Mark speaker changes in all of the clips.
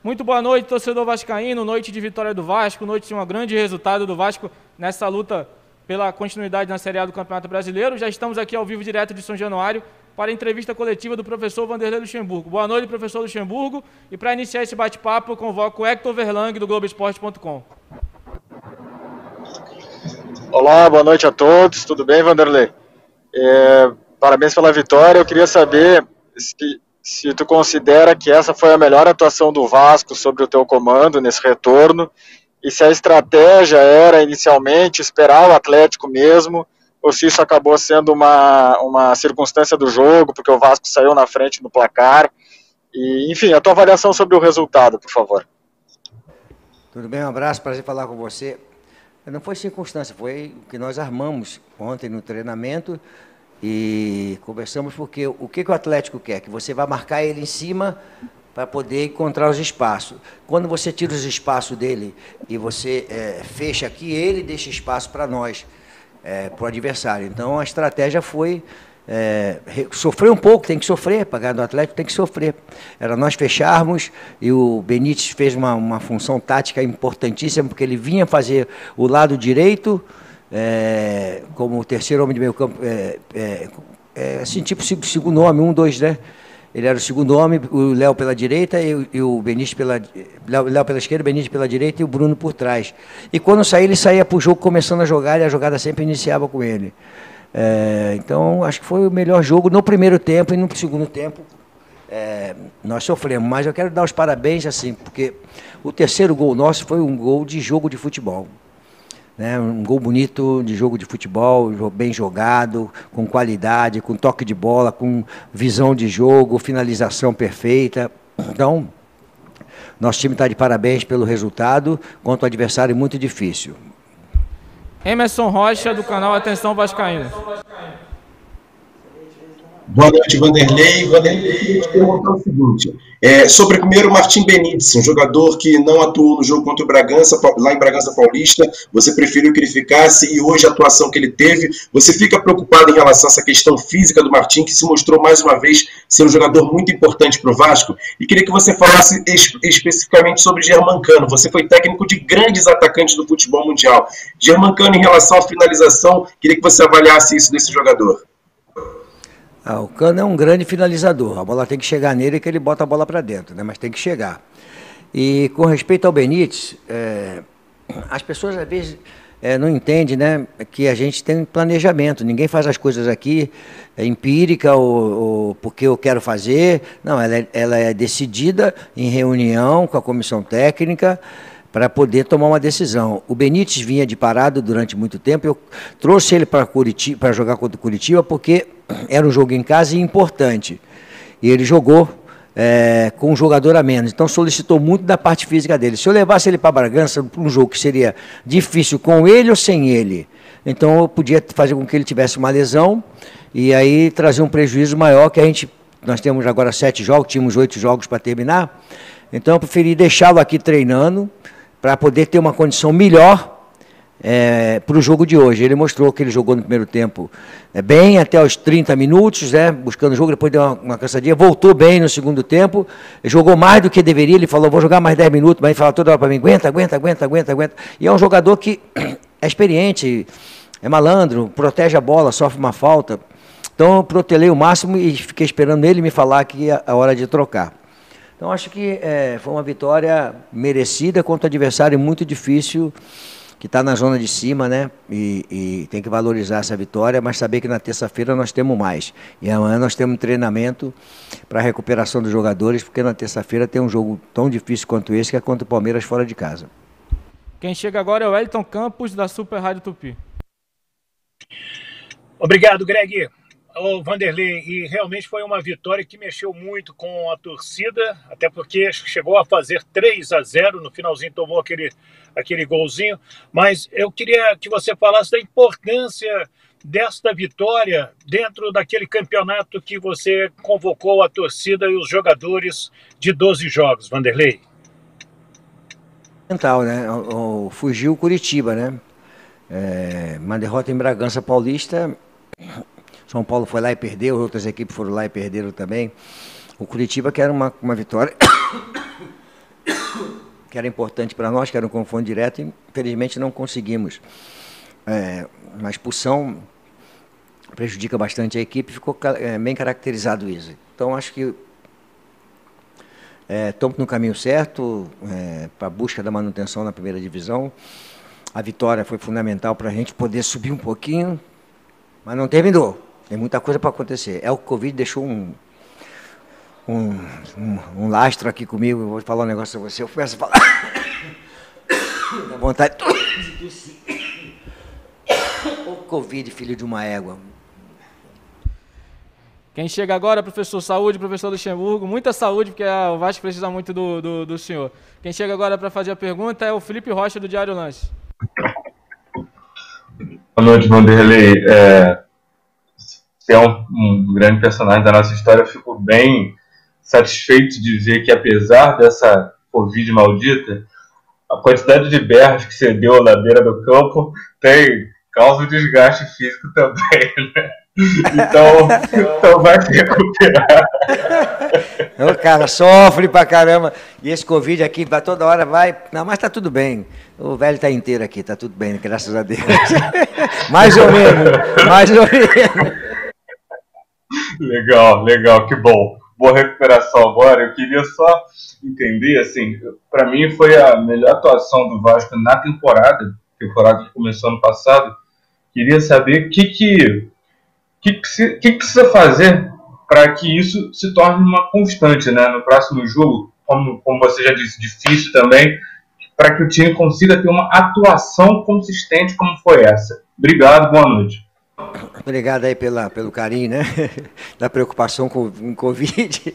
Speaker 1: Muito boa noite, torcedor vascaíno, noite de vitória do Vasco, noite de um grande resultado do Vasco nessa luta pela continuidade na Série A do Campeonato Brasileiro. Já estamos aqui ao vivo direto de São Januário para a entrevista coletiva do professor Vanderlei Luxemburgo. Boa noite, professor Luxemburgo. E para iniciar esse bate-papo, eu convoco o Hector Verlang, do Globoesporte.com.
Speaker 2: Olá, boa noite a todos. Tudo bem, Vanderlei? Parabéns pela vitória. Eu queria saber se tu considera que essa foi a melhor atuação do Vasco sobre o teu comando nesse retorno, e se a estratégia era inicialmente esperar o Atlético mesmo, ou se isso acabou sendo uma circunstância do jogo, porque o Vasco saiu na frente no placar. E, enfim, a tua avaliação sobre o resultado, por favor.
Speaker 3: Tudo bem, um abraço, prazer falar com você. Não foi circunstância, foi o que nós armamos ontem no treinamento e conversamos, porque o que o Atlético quer? Que você vai marcar ele em cima para poder encontrar os espaços. Quando você tira os espaços dele e você fecha aqui, ele deixa espaço para nós, para o adversário. Então a estratégia foi sofrer um pouco, tem que sofrer, para ganhar do Atlético tem que sofrer. Era nós fecharmos, e o Benítez fez uma função tática importantíssima, porque ele vinha fazer o lado direito, como o terceiro homem de meio campo, assim, tipo segundo homem, 1, 2, né? Ele era o segundo homem, o Léo pela direita e o Benítez Léo pela esquerda, o Benítez pela direita e o Bruno por trás. E quando saía, ele saía para o jogo começando a jogar, e a jogada sempre iniciava com ele. Então, acho que foi o melhor jogo no primeiro tempo, e no segundo tempo nós sofremos. Mas eu quero dar os parabéns, assim, porque o terceiro gol nosso foi um gol de jogo de futebol. Né? Um gol bonito de jogo de futebol, bem jogado, com qualidade, com toque de bola, com visão de jogo, finalização perfeita. Então, nosso time está de parabéns pelo resultado contra um adversário muito difícil.
Speaker 1: Emerson Rocha, do canal Atenção Vascaíno.
Speaker 4: Boa noite, Vanderlei. Vanderlei, eu queria te perguntar o seguinte, sobre primeiro o Martim Benítez, um jogador que não atuou no jogo contra o Bragança, lá em Bragança Paulista, você preferiu que ele ficasse, e hoje a atuação que ele teve, você fica preocupado em relação a essa questão física do Martim, que se mostrou mais uma vez ser um jogador muito importante para o Vasco, e queria que você falasse especificamente sobre Germancano. Você foi técnico de grandes atacantes do futebol mundial. Germancano, em relação à finalização, queria que você avaliasse isso desse jogador.
Speaker 3: O Cano é um grande finalizador, a bola tem que chegar nele, que ele bota a bola para dentro, né? Mas tem que chegar. E com respeito ao Benítez, as pessoas às vezes não entendem, né, que a gente tem planejamento, ninguém faz as coisas aqui empírica ou porque eu quero fazer, não, ela é decidida em reunião com a comissão técnica, para poder tomar uma decisão. O Benítez vinha de parado durante muito tempo, eu trouxe ele para jogar contra o Curitiba, porque era um jogo em casa e importante. E ele jogou com um jogador a menos, então solicitou muito da parte física dele. Se eu levasse ele para Bragança, para um jogo que seria difícil com ele ou sem ele, então eu podia fazer com que ele tivesse uma lesão, e aí trazer um prejuízo maior, que nós temos agora 7 jogos, tínhamos 8 jogos para terminar, então eu preferi deixá-lo aqui treinando, para poder ter uma condição melhor para o jogo de hoje. Ele mostrou que ele jogou no primeiro tempo bem, até os 30 minutos, buscando o jogo, depois deu uma cansadinha, voltou bem no segundo tempo, jogou mais do que deveria, ele falou, vou jogar mais 10 minutos, mas ele fala toda hora para mim, aguenta. E é um jogador que é experiente, é malandro, protege a bola, sofre uma falta. Então eu protelei o máximo e fiquei esperando ele me falar que é a hora de trocar. Então, acho que foi uma vitória merecida contra um adversário muito difícil, que está na zona de cima, né? E tem que valorizar essa vitória, mas saber que na terça-feira nós temos mais. E amanhã nós temos um treinamento para a recuperação dos jogadores, porque na terça-feira tem um jogo tão difícil quanto esse, que é contra o Palmeiras fora de casa.
Speaker 1: Quem chega agora é o Wellington Campos, da Super Rádio Tupi.
Speaker 5: Obrigado, Greg. Vanderlei, e realmente foi uma vitória que mexeu muito com a torcida, até porque chegou a fazer 3-0, no finalzinho tomou aquele golzinho, mas eu queria que você falasse da importância desta vitória dentro daquele campeonato que você convocou a torcida e os jogadores de 12 jogos, Vanderlei.
Speaker 3: Mental, né? Fugiu o Curitiba, né? Uma derrota em Bragança Paulista. São Paulo foi lá e perdeu, outras equipes foram lá e perderam também. O Curitiba, que era uma vitória que era importante para nós, que era um confronto direto, e infelizmente não conseguimos. Uma expulsão prejudica bastante a equipe, ficou bem caracterizado isso. Então, acho que estamos no caminho certo para a busca da manutenção na primeira divisão. A vitória foi fundamental para a gente poder subir um pouquinho, mas não terminou. Tem muita coisa para acontecer. O Covid deixou um lastro aqui comigo. Eu vou falar um negócio para você. Eu começo a falar. Dá vontade de tossir. O Covid, filho de uma égua.
Speaker 1: Quem chega agora, professor Saúde, professor Luxemburgo, muita saúde, porque o Vasco precisa muito do senhor. Quem chega agora para fazer a pergunta é o Felipe Rocha, do Diário Lance.
Speaker 6: Boa noite, Vanderlei. Você é um grande personagem da nossa história. Eu fico bem satisfeito de ver que, apesar dessa Covid maldita, a quantidade de berros que você deu na beira do campo causa desgaste físico também, né? Então vai se recuperar.
Speaker 3: O cara sofre pra caramba. E esse Covid aqui, toda hora vai. Não, mas tá tudo bem. O velho tá inteiro aqui, tá tudo bem, graças a Deus. Mais ou menos.
Speaker 6: Legal, que bom. Boa recuperação agora. Eu queria só entender, assim, para mim foi a melhor atuação do Vasco na temporada que começou ano passado. Queria saber o que precisa fazer para que isso se torne uma constante, né? No próximo jogo, como você já disse, difícil também, para que o time consiga ter uma atuação consistente como foi essa. Obrigado, boa noite.
Speaker 3: Obrigado aí pelo carinho, né? Da preocupação com o Covid.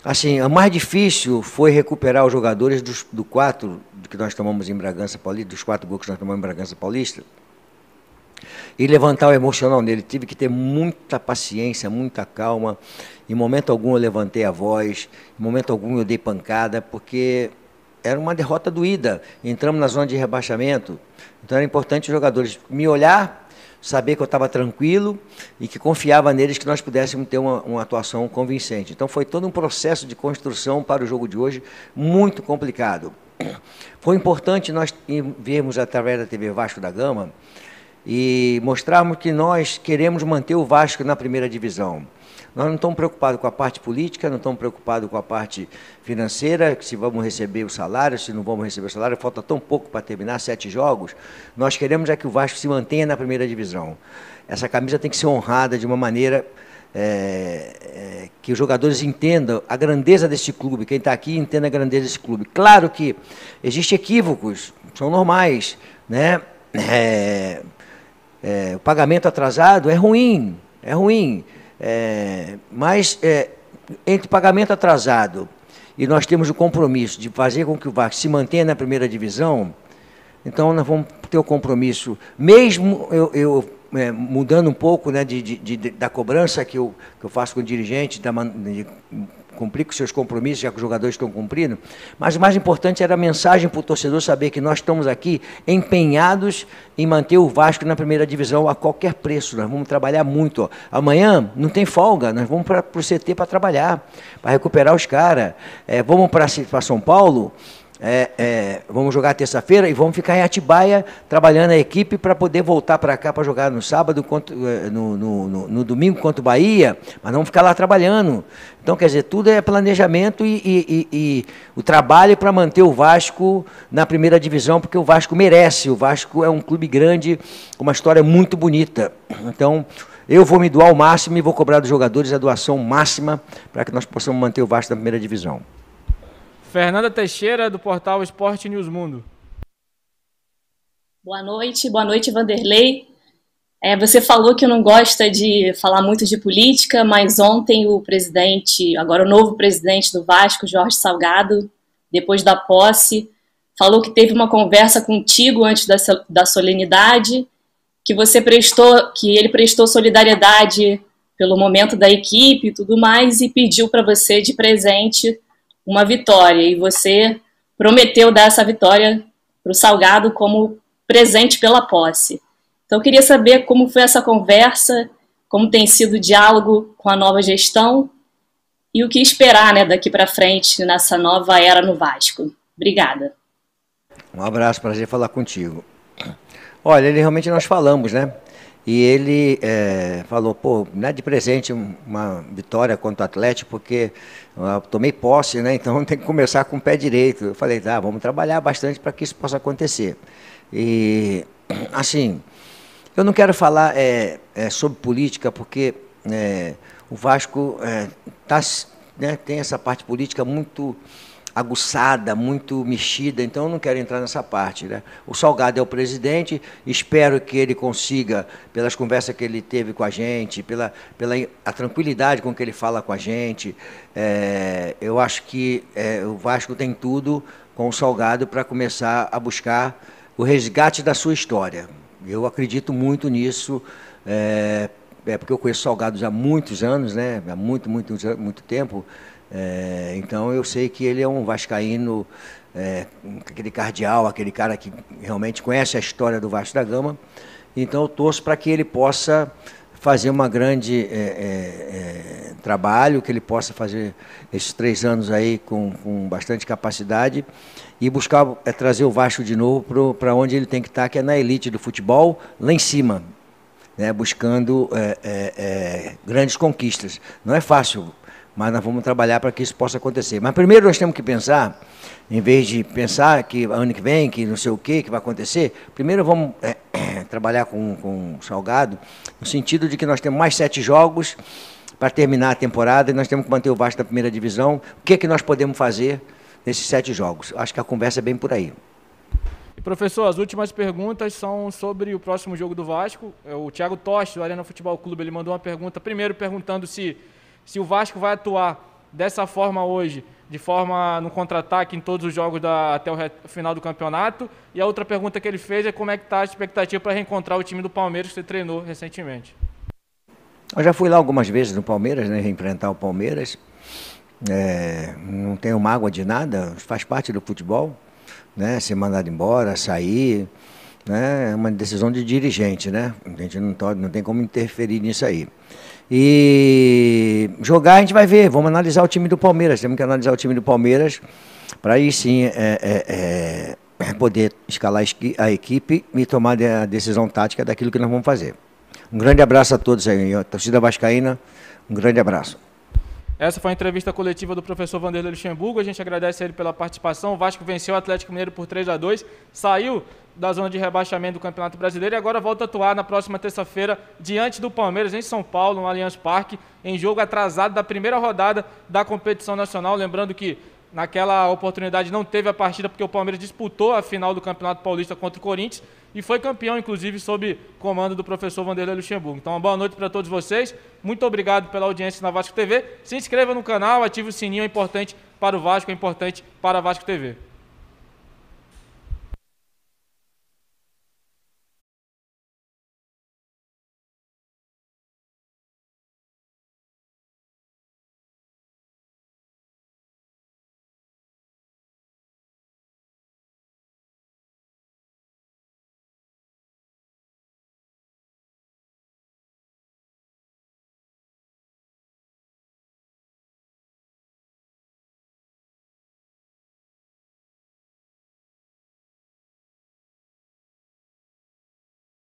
Speaker 3: Assim, o mais difícil foi recuperar os jogadores do 4 que nós tomamos em Bragança Paulista, dos 4 gols que nós tomamos em Bragança Paulista, e levantar o emocional nele. Tive que ter muita paciência, muita calma. Em momento algum eu levantei a voz, em momento algum eu dei pancada, porque era uma derrota doída. Entramos na zona de rebaixamento, então era importante os jogadores me olhar, saber que eu estava tranquilo e que confiava neles que nós pudéssemos ter uma atuação convincente. Então foi todo um processo de construção para o jogo de hoje, muito complicado. Foi importante nós vermos através da TV Vasco da Gama e mostrarmos que nós queremos manter o Vasco na primeira divisão. Nós não estamos preocupados com a parte política, não estamos preocupados com a parte financeira, se vamos receber o salário, se não vamos receber o salário, falta tão pouco para terminar, 7 jogos. Nós queremos que o Vasco se mantenha na primeira divisão. Essa camisa tem que ser honrada de uma maneira que os jogadores entendam a grandeza desse clube, quem está aqui entenda a grandeza desse clube. Claro que existem equívocos, são normais, né? O pagamento atrasado é ruim, mas entre pagamento atrasado e nós temos o compromisso de fazer com que o Vasco se mantenha na primeira divisão, então nós vamos ter o compromisso, mesmo mudando um pouco, né, da cobrança que eu faço com o dirigente, de cumprir com seus compromissos, já que os jogadores estão cumprindo, mas o mais importante era a mensagem para o torcedor saber que nós estamos aqui empenhados em manter o Vasco na primeira divisão a qualquer preço. Nós vamos trabalhar muito. Ó. Amanhã não tem folga, nós vamos para o CT para trabalhar, para recuperar os caras. Vamos para São Paulo, vamos jogar terça-feira e vamos ficar em Atibaia trabalhando a equipe para poder voltar para cá para jogar no sábado, no domingo contra o Bahia, mas vamos ficar lá trabalhando. Então, quer dizer, tudo é planejamento e o trabalho para manter o Vasco na primeira divisão, porque o Vasco merece. O Vasco é um clube grande, com uma história muito bonita. Então, eu vou me doar ao máximo e vou cobrar dos jogadores a doação máxima para que nós possamos manter o Vasco na primeira divisão.
Speaker 1: Fernanda Teixeira, do portal Esporte News Mundo.
Speaker 7: Boa noite, Vanderlei. Você falou que não gosta de falar muito de política, mas ontem o presidente, agora o novo presidente do Vasco, Jorge Salgado, depois da posse, falou que teve uma conversa contigo antes da solenidade, que ele prestou solidariedade pelo momento da equipe e tudo mais, e pediu para você de presente uma vitória, e você prometeu dar essa vitória para o Salgado como presente pela posse. Então, eu queria saber como foi essa conversa, como tem sido o diálogo com a nova gestão e o que esperar, né, daqui para frente nessa nova era no Vasco. Obrigada.
Speaker 3: Um abraço, prazer falar contigo. Olha, ele realmente nós falamos, né? E ele falou, pô, não é de presente uma vitória contra o Atlético, porque eu tomei posse, né? Então tem que começar com o pé direito. Eu falei, tá, vamos trabalhar bastante para que isso possa acontecer. E, assim, eu não quero falar sobre política, porque o Vasco tem essa parte política muito aguçada, muito mexida, então eu não quero entrar nessa parte, né? O Salgado é o presidente, espero que ele consiga, pelas conversas que ele teve com a gente, pela a tranquilidade com que ele fala com a gente, eu acho que o Vasco tem tudo com o Salgado para começar a buscar o resgate da sua história. Eu acredito muito nisso, porque eu conheço o Salgado já há muitos anos, né? Há muito tempo. Então eu sei que ele é um vascaíno, aquele cardeal, aquele cara que realmente conhece a história do Vasco da Gama. Então eu torço para que ele possa fazer uma grande trabalho, que ele possa fazer esses 3 anos aí com bastante capacidade e buscar trazer o Vasco de novo para onde ele tem que estar, que é na elite do futebol, lá em cima, né, buscando grandes conquistas. Não é fácil, mas nós vamos trabalhar para que isso possa acontecer. Mas primeiro nós temos que pensar, em vez de pensar que ano que vem, que não sei o que vai acontecer, primeiro vamos trabalhar com o Salgado, no sentido de que nós temos mais 7 jogos para terminar a temporada e nós temos que manter o Vasco na primeira divisão. O que nós podemos fazer nesses 7 jogos? Acho que a conversa é bem por aí.
Speaker 1: E, professor, as últimas perguntas são sobre o próximo jogo do Vasco. O Thiago Tosti, do Arena Futebol Clube, ele mandou uma pergunta, primeiro perguntando se o Vasco vai atuar dessa forma hoje, de forma no contra-ataque em todos os jogos até o final do campeonato. E a outra pergunta que ele fez é como é que está a expectativa para reencontrar o time do Palmeiras que você treinou recentemente.
Speaker 3: Eu já fui lá algumas vezes no Palmeiras, né, enfrentar o Palmeiras. Não tenho mágoa de nada, faz parte do futebol, né, ser mandado embora, sair, né, é uma decisão de dirigente, né, a gente não tem como interferir nisso aí. E jogar a gente vai ver, vamos analisar o time do Palmeiras, temos que analisar o time do Palmeiras para aí sim poder escalar a equipe e tomar a decisão tática daquilo que nós vamos fazer. Um grande abraço a todos aí, a torcida vascaína, um grande abraço.
Speaker 1: Essa foi a entrevista coletiva do professor Vanderlei Luxemburgo. A gente agradece a ele pela participação. O Vasco venceu o Atlético Mineiro por 3-2, saiu da zona de rebaixamento do Campeonato Brasileiro e agora volta a atuar na próxima terça-feira diante do Palmeiras em São Paulo, no Allianz Parque, em jogo atrasado da primeira rodada da competição nacional. Lembrando que naquela oportunidade não teve a partida porque o Palmeiras disputou a final do Campeonato Paulista contra o Corinthians e foi campeão, inclusive, sob comando do professor Vanderlei Luxemburgo. Então, uma boa noite para todos vocês. Muito obrigado pela audiência na Vasco TV. Se inscreva no canal, ative o sininho, é importante para o Vasco, é importante para a Vasco TV.